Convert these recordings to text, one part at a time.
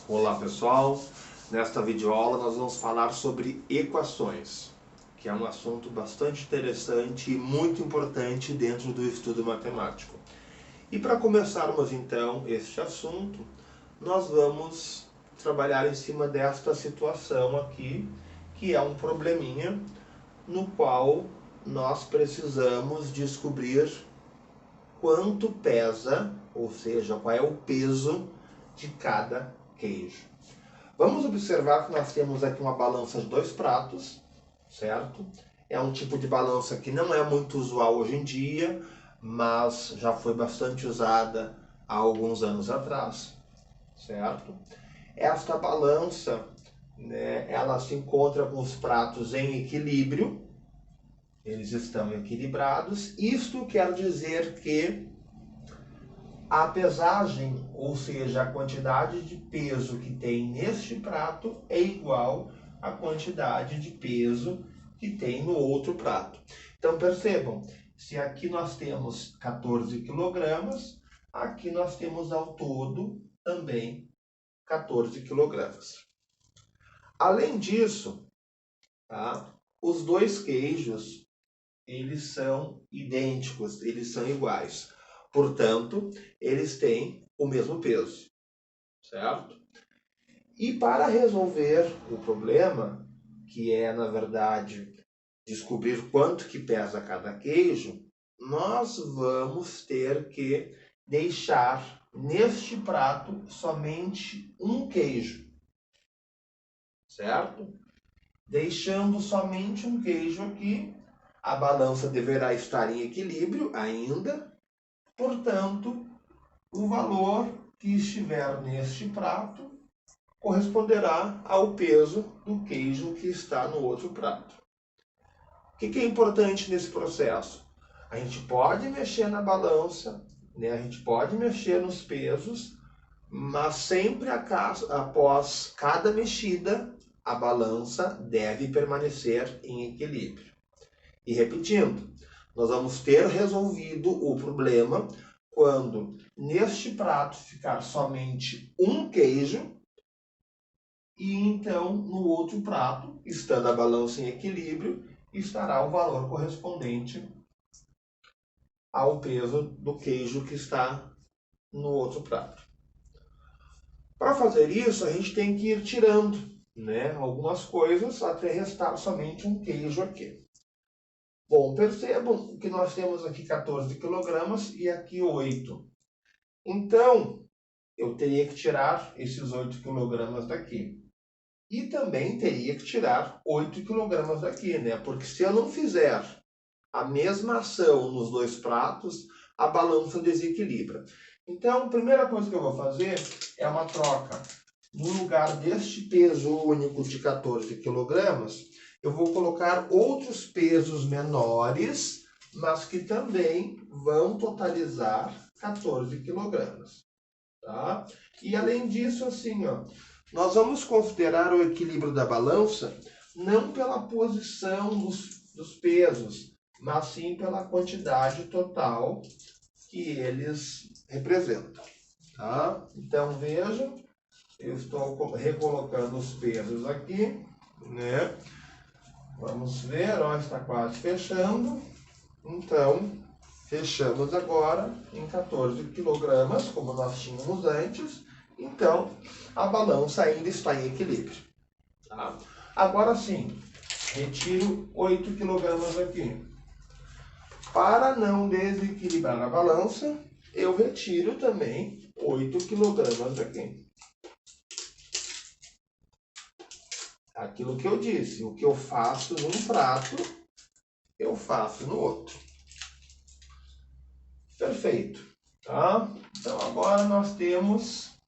Olá pessoal, nesta videoaula nós vamos falar sobre equações, que é um assunto bastante interessante e muito importante dentro do estudo matemático. E para começarmos então este assunto, nós vamos trabalhar em cima desta situação aqui, que é um probleminha no qual nós precisamos descobrir quanto pesa, ou seja, qual é o peso de cada queijo. Vamos observar que nós temos aqui uma balança de 2 pratos, certo? É um tipo de balança que não é muito usual hoje em dia, mas já foi bastante usada há alguns anos atrás, certo? Esta balança, né, ela se encontra com os pratos em equilíbrio, eles estão equilibrados. Isto quer dizer que a pesagem, ou seja, a quantidade de peso que tem neste prato é igual à quantidade de peso que tem no outro prato. Então percebam, se aqui nós temos 14 quilogramas, aqui nós temos ao todo também 14 quilogramas. Além disso, tá, os dois queijos, eles são idênticos, eles são iguais. Portanto, eles têm o mesmo peso, certo? E para resolver o problema, que é, na verdade, descobrir quanto que pesa cada queijo, nós vamos ter que deixar neste prato somente um queijo, certo? Deixando somente um queijo aqui, a balança deverá estar em equilíbrio ainda. Portanto, o valor que estiver neste prato corresponderá ao peso do queijo que está no outro prato. O que é importante nesse processo? A gente pode mexer na balança, né? A gente pode mexer nos pesos, mas sempre após cada mexida, a balança deve permanecer em equilíbrio. E repetindo, nós vamos ter resolvido o problema quando neste prato ficar somente um queijo e então no outro prato, estando a balança em equilíbrio, estará o valor correspondente ao peso do queijo que está no outro prato. Para fazer isso, a gente tem que ir tirando, né, algumas coisas até restar somente um queijo aqui. Bom, percebam que nós temos aqui 14 quilogramas e aqui 8. Então, eu teria que tirar esses 8 quilogramas daqui. E também teria que tirar 8 quilogramas daqui, né? Porque se eu não fizer a mesma ação nos dois pratos, a balança desequilibra. Então, a primeira coisa que eu vou fazer é uma troca. No lugar deste peso único de 14 quilogramas, eu vou colocar outros pesos menores, mas que também vão totalizar 14 quilogramas. Tá? E além disso, assim, ó, nós vamos considerar o equilíbrio da balança não pela posição dos pesos, mas sim pela quantidade total que eles representam. Tá? Então vejam, eu estou recolocando os pesos aqui, né? Vamos ver, ó, está quase fechando. Então, fechamos agora em 14 quilogramas, como nós tínhamos antes. Então, a balança ainda está em equilíbrio. Tá? Agora sim, retiro 8 quilogramas aqui. Para não desequilibrar a balança, eu retiro também 8 quilogramas aqui. Aquilo que eu disse, o que eu faço num prato, eu faço no outro. Perfeito. Tá? Então agora nós temos,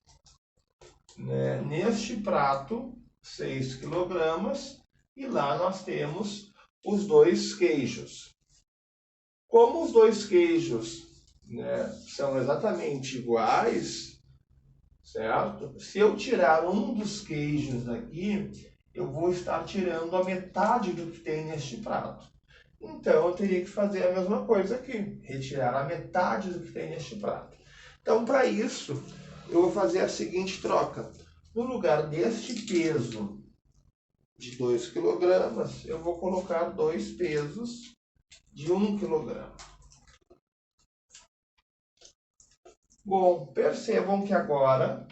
né, neste prato 6 quilogramas e lá nós temos os dois queijos. Como os dois queijos, né, são exatamente iguais, certo? Se eu tirar um dos queijos daqui, eu vou estar tirando a metade do que tem neste prato. Então, eu teria que fazer a mesma coisa aqui, retirar a metade do que tem neste prato. Então, para isso, eu vou fazer a seguinte troca. no lugar deste peso de 2 kg, eu vou colocar 2 pesos de 1 kg. Bom, percebam que agora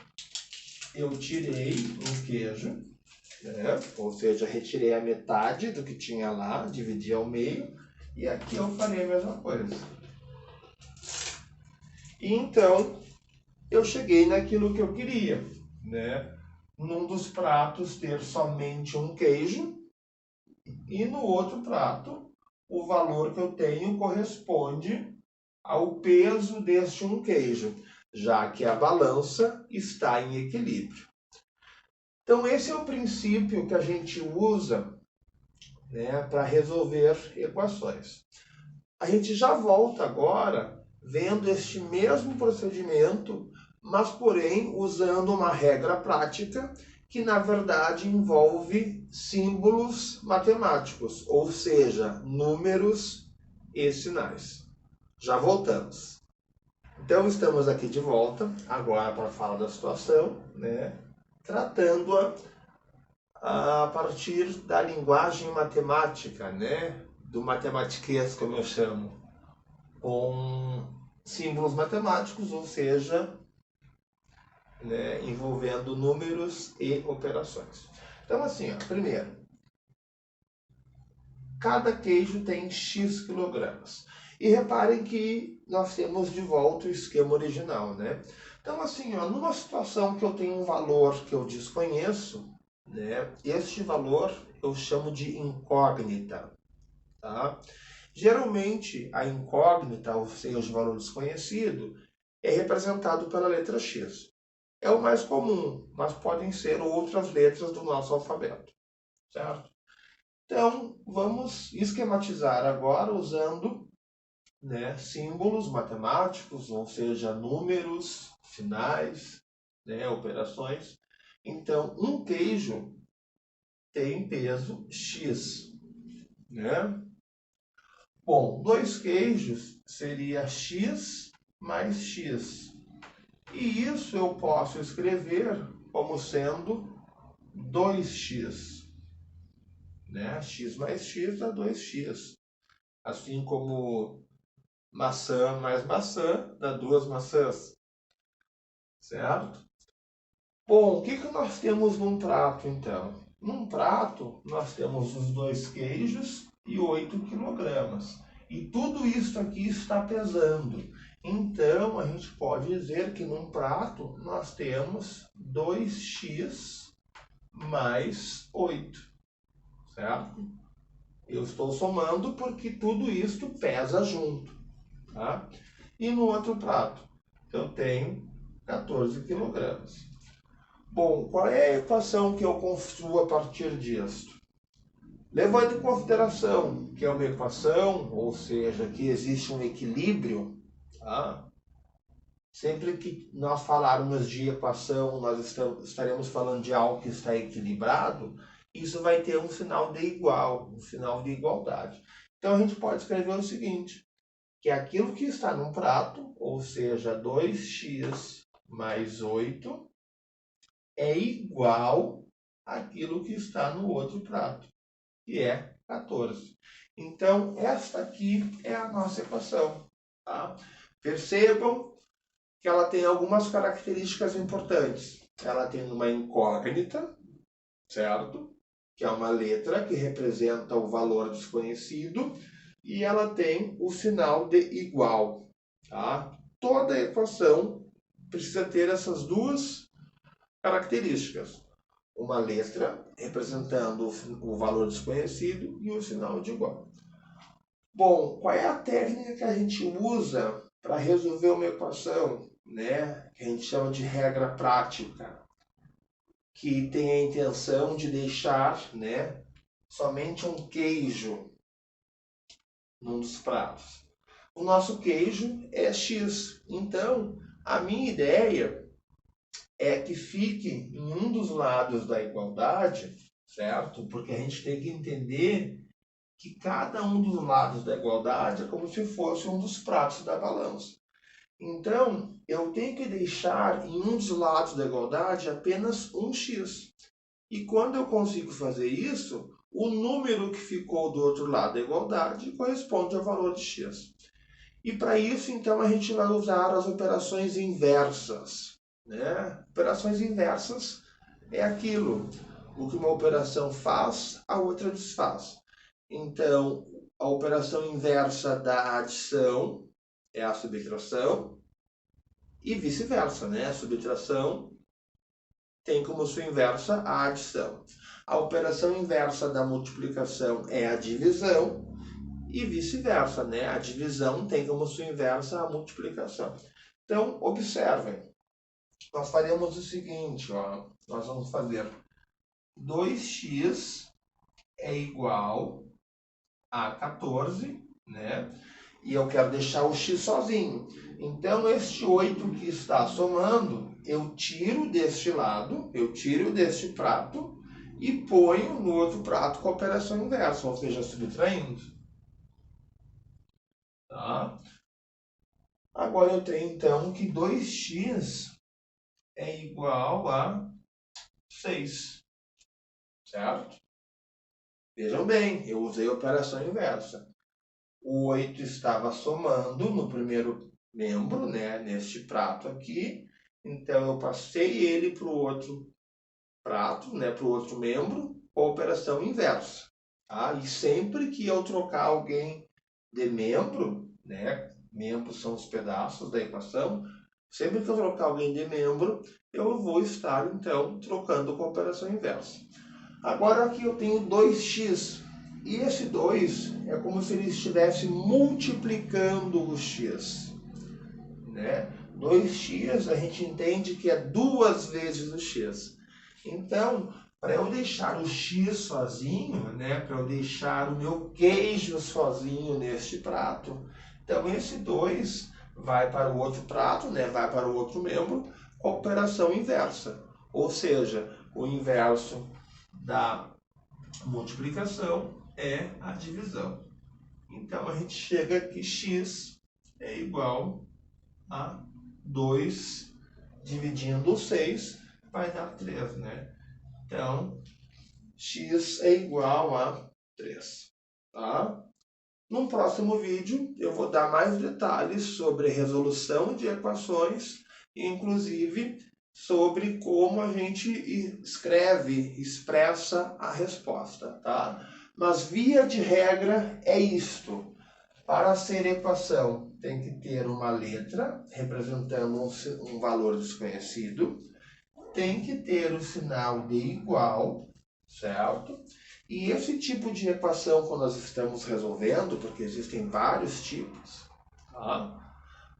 eu tirei um queijo, né? Ou seja, retirei a metade do que tinha lá, dividi ao meio, e aqui eu farei a mesma coisa. E então, eu cheguei naquilo que eu queria, né? Num dos pratos ter somente um queijo, e no outro prato, o valor que eu tenho corresponde ao peso deste um queijo, já que a balança está em equilíbrio. Então, esse é o princípio que a gente usa, né, para resolver equações. A gente já volta agora vendo este mesmo procedimento, mas porém usando uma regra prática que na verdade envolve símbolos matemáticos, ou seja, números e sinais. Já voltamos. Então estamos aqui de volta, agora para falar da situação, né? Tratando-a a partir da linguagem matemática, né? Do matematiquês, como eu chamo, com símbolos matemáticos, ou seja, né, envolvendo números e operações. Então assim, ó, primeiro, cada queijo tem X quilogramas. E reparem que nós temos de volta o esquema original, né? Então, assim, ó, numa situação que eu tenho um valor que eu desconheço, né? Este valor eu chamo de incógnita, tá? Geralmente, a incógnita, ou seja, o valor desconhecido, é representado pela letra X. É o mais comum, mas podem ser outras letras do nosso alfabeto, certo? Então, vamos esquematizar agora usando, né, símbolos matemáticos, ou seja, números, sinais, né, operações. Então, um queijo tem peso X, né? Bom, 2 queijos seria X mais X. E isso eu posso escrever como sendo 2x. Né? X mais X dá 2x. Assim como maçã mais maçã dá 2 maçãs. Certo? Bom, o que nós temos num prato, então? Num prato, nós temos os 2 queijos e 8 quilogramas. E tudo isso aqui está pesando. Então, a gente pode dizer que num prato nós temos 2x mais 8. Certo? Eu estou somando porque tudo isto pesa junto. Tá? E no outro prato, eu tenho 14 quilogramas. Bom, qual é a equação que eu construo a partir disso? Levando em consideração que é uma equação, ou seja, que existe um equilíbrio, tá? Sempre que nós falarmos de equação, nós estaremos falando de algo que está equilibrado, isso vai ter um sinal de igual, um sinal de igualdade. Então a gente pode escrever o seguinte, que aquilo que está num prato, ou seja, 2x mais 8, é igual àquilo que está no outro prato, que é 14. Então, esta aqui é a nossa equação. Tá? Percebam que ela tem algumas características importantes. Ela tem uma incógnita, certo? Que é uma letra que representa o valor desconhecido, e ela tem o sinal de igual. Tá? Toda equação precisa ter essas duas características. Uma letra representando o valor desconhecido e o sinal de igual. Bom, qual é a técnica que a gente usa para resolver uma equação, né? Que a gente chama de regra prática, que tem a intenção de deixar, né, somente um queijo num dos pratos. O nosso queijo é X. Então, a minha ideia é que fique em um dos lados da igualdade, certo? Porque a gente tem que entender que cada um dos lados da igualdade é como se fosse um dos pratos da balança. Então, eu tenho que deixar em um dos lados da igualdade apenas um x. E quando eu consigo fazer isso, o número que ficou do outro lado da igualdade corresponde ao valor de x. E para isso, então, a gente vai usar as operações inversas. Né? Operações inversas é aquilo. O que uma operação faz, a outra desfaz. Então, a operação inversa da adição é a subtração e vice-versa, né? A subtração tem como sua inversa a adição. A operação inversa da multiplicação é a divisão e vice-versa, né? A divisão tem como sua inversa a multiplicação. Então, observem. Nós faremos o seguinte, ó. Nós vamos fazer 2x é igual a 14, né? E eu quero deixar o x sozinho. Então, este 8 que está somando, eu tiro deste lado, eu tiro deste prato e ponho no outro prato com a operação inversa, ou seja, subtraindo. Tá? Agora eu tenho, então, que 2x é igual a 6, certo? Vejam bem, eu usei a operação inversa. O 8 estava somando no primeiro membro, né, neste prato aqui. Então, eu passei ele para o outro prato, né, para o outro membro, com a operação inversa. Tá? E sempre que eu trocar alguém de membro, né, membros são os pedaços da equação, sempre que eu trocar alguém de membro, eu vou estar, então, trocando com a operação inversa. Agora aqui eu tenho 2x, e esse 2 é como se ele estivesse multiplicando o x. Né? 2x a gente entende que é 2 vezes o x. Então, para eu deixar o x sozinho, né, para eu deixar o meu queijo sozinho neste prato, então esse 2 vai para o outro prato, né, vai para o outro membro, com a operação inversa. Ou seja, o inverso da multiplicação é a divisão. Então, a gente chega que x é igual a 2 dividindo 6, vai dar 3, né? Então, x é igual a 3, tá? No próximo vídeo, eu vou dar mais detalhes sobre resolução de equações, inclusive sobre como a gente escreve, expressa a resposta, tá? Mas, via de regra, é isto. Para ser equação, tem que ter uma letra representando um valor desconhecido, tem que ter o sinal de igual, certo? E esse tipo de equação, quando nós estamos resolvendo, porque existem vários tipos, tá?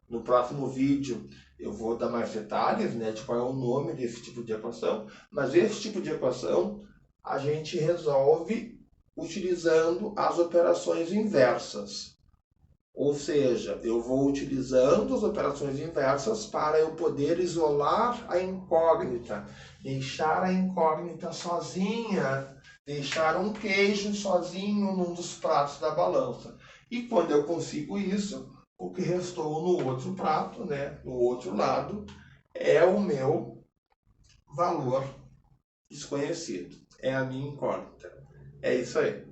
No próximo vídeo eu vou dar mais detalhes, né, de qual é o nome desse tipo de equação, mas esse tipo de equação a gente resolve utilizando as operações inversas. Ou seja, eu vou utilizando as operações inversas para eu poder isolar a incógnita, deixar a incógnita sozinha, deixar um queijo sozinho num dos pratos da balança. E quando eu consigo isso, o que restou no outro prato, né, no outro lado, é o meu valor desconhecido. É a minha incógnita. É isso aí.